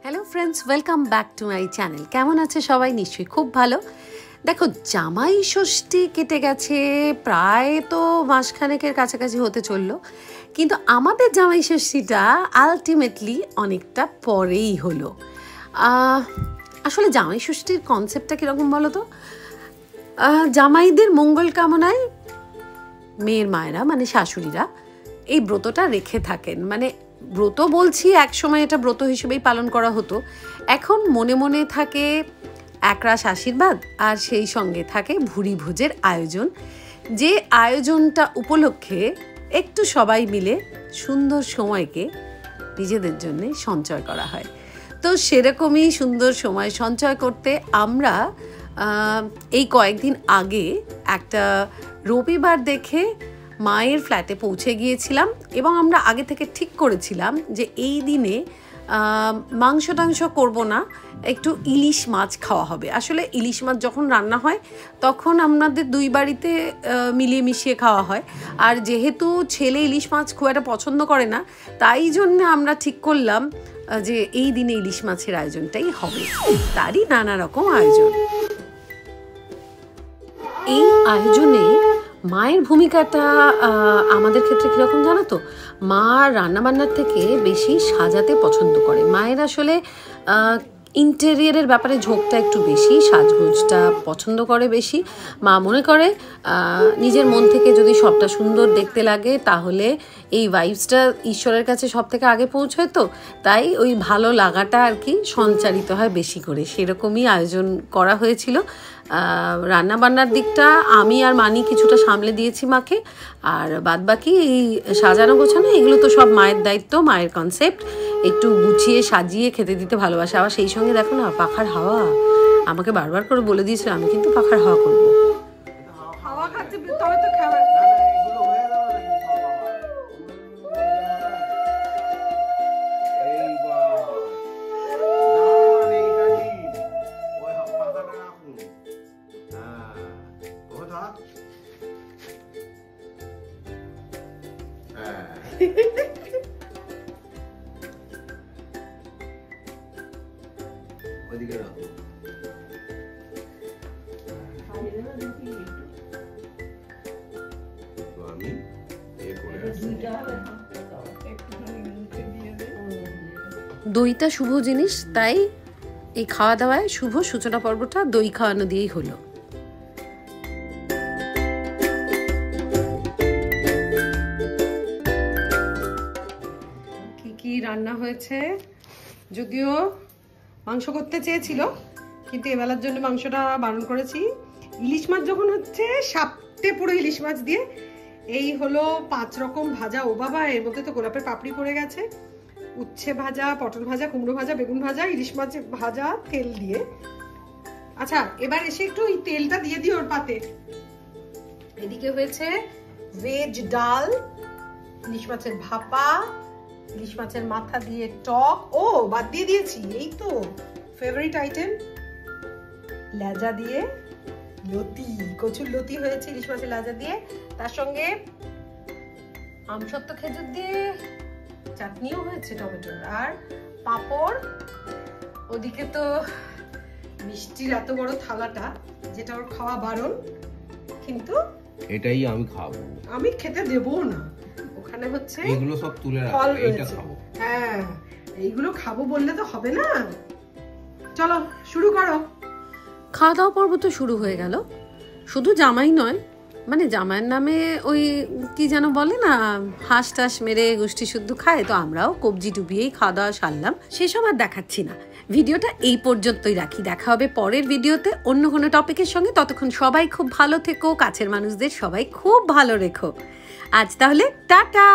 Hello friends welcome back to my channel. केमन आछे सबाई? निश्चयई खूब भालो। देखो जामाई षष्ठी केटे गेछे प्राय तो मासखानेकेर काछाकाछि होते चललो, किन्तु आमादेर जामाई षष्ठीटा आल्टिमेटली अनेकटा परेई हलो। आसले जामाई षष्ठीर कन्सेप्टटा किरकम बोलो तो? जामाईदेर मंगल कामनाय मेयेर मायेरा माने शाशुड़ीरा এই ব্রতটা রেখে থাকেন। মানে ব্রত বলছি, এক সময় এটা ব্রত হিসেবেই পালন করা হতো। এখন মনে মনে থাকে একরাশ আশীর্বাদ, আর সেই সঙ্গে থাকে ভুরি ভোজের আয়োজন। যে আয়োজনটা উপলক্ষে একটু সবাই মিলে সুন্দর সময়কে নিজেদের জন্য সঞ্চয় করা হয়। তো সেরকমই সুন্দর সময় সঞ্চয় করতে আমরা এই কয়েকদিন আগে একটা রবিবার দেখে মায়ের ফ্ল্যাটে পৌঁছে গিয়েছিলাম এবং আমরা আগে থেকে ঠিক করেছিলাম যে এই দিনে মাংস টাংস করবো না, একটু ইলিশ মাছ খাওয়া হবে। আসলে ইলিশ মাছ যখন রান্না হয় তখন আমাদের দুই বাড়িতে মিলিয়ে মিশিয়ে খাওয়া হয়, আর যেহেতু ছেলে ইলিশ মাছ খুব একটা পছন্দ করে না, তাই জন্য আমরা ঠিক করলাম যে এই দিনে ইলিশ মাছের আয়োজনটাই হবে। তারই নানা রকম আয়োজন। এই আয়োজনে মায়ের ভূমিকাটা আমাদের ক্ষেত্রে কীরকম জানো তো? মা রান্নাবান্নার থেকে বেশি সাজাতে পছন্দ করে। মায়ের আসলে ইন্টেরিয়ারের ব্যাপারে ঝোঁকটা একটু বেশি, সাজগোজটা পছন্দ করে বেশি। মা মনে করে নিজের মন থেকে যদি সবটা সুন্দর দেখতে লাগে তাহলে এই ভাইবসটা ঈশ্বরের কাছে সব থেকে আগে পৌঁছয়, তো তাই ওই ভালো লাগাটা আর কি সঞ্চারিত হয় বেশি করে। সেরকমই আয়োজন করা হয়েছিল। রান্নাবান্নার দিকটা আমি আর মানি কিছুটা সামলে দিয়েছি মাকে, আর বাদবাকি এই সাজানো গোছানো এগুলো তো সব মায়ের দায়িত্ব, মায়ের কনসেপ্ট। একটু গুছিয়ে সাজিয়ে খেতে দিতে ভালোবাসে। আবার সেই সঙ্গে দেখো না পাখার হাওয়া, আমাকে বারবার করে বলে দিয়েছিল আমি কিন্তু পাখার হাওয়া করবো। দইটা শুভ জিনিস, তাই এই খাওয়া দাওয়ায় শুভ সূচনা পর্বটা দই খাওয়ানো দিয়েই হলো। কি কি রান্না হয়েছে? যদিও মাংস করতে চেয়েছিল, কিন্তু এবেলার জন্য মাংসটা বারণ করেছি। ইলিশ মাছ যখন হচ্ছে সাপটে পুরো ইলিশ মাছ দিয়ে এই হলো 5 রকম ভাজা। ও বাবা, এর মধ্যে তো গোলাপের পাপড়ি পড়ে গেছে। উচ্ছে ভাজা, পটল ভাজা, কুমড়ো ভাজা, বেগুন ভাজা, ইলিশ মাছ ভাজা তেল দিয়ে। আচ্ছা, এবার এসে একটু এই তেলটা দিয়ে দিই ওর পাতে। এদিকে হয়েছে ভেজ ডাল, ইলিশ মাছের ভাপা, ইলিশ মাছের মাথা দিয়ে টক। ও বাদ দিয়ে দিয়েছি, এই তো ফেভারিট আইটেম, লেজা দিয়ে লতি, কচুর লতি হয়েছে ইলিশ মাছের লেজা দিয়ে। তার সঙ্গে আমসত্ব খেজুর দিয়ে চাটনিও হয়েছে টমেটোর, আর পাঁপড়। ওদিকে তো মিষ্টির এত বড় থালাটা, যেটা ওর খাওয়া বারণ, কিন্তু এটাই আমি খাবো, আমি খেতে দেবো না। ওখানে হচ্ছে এগুলো সব তুলে রাখো, এইটা খাবো। হ্যাঁ, এইগুলো খাবো বললে তো হবে না। চলো শুরু করো। খাওয়া দাওয়া পর্ব তো শুরু হয়ে গেল। শুধু জামাই নয়, মানে জামাইয়ের নামে ওই কি যেন বলে না, হাঁস টাস মেরে গোষ্ঠী শুদ্ধ খায়, তো আমরাও কবজি ডুবিয়েই খাওয়া দাওয়া সারলাম। সেসব আর দেখাচ্ছি না, ভিডিওটা এই পর্যন্তই রাখি। দেখা হবে পরের ভিডিওতে অন্য কোনো টপিকের সঙ্গে। ততক্ষণ সবাই খুব ভালো থেকো, কাছের মানুষদের সবাই খুব ভালো রেখো। আজ তাহলে টাটা।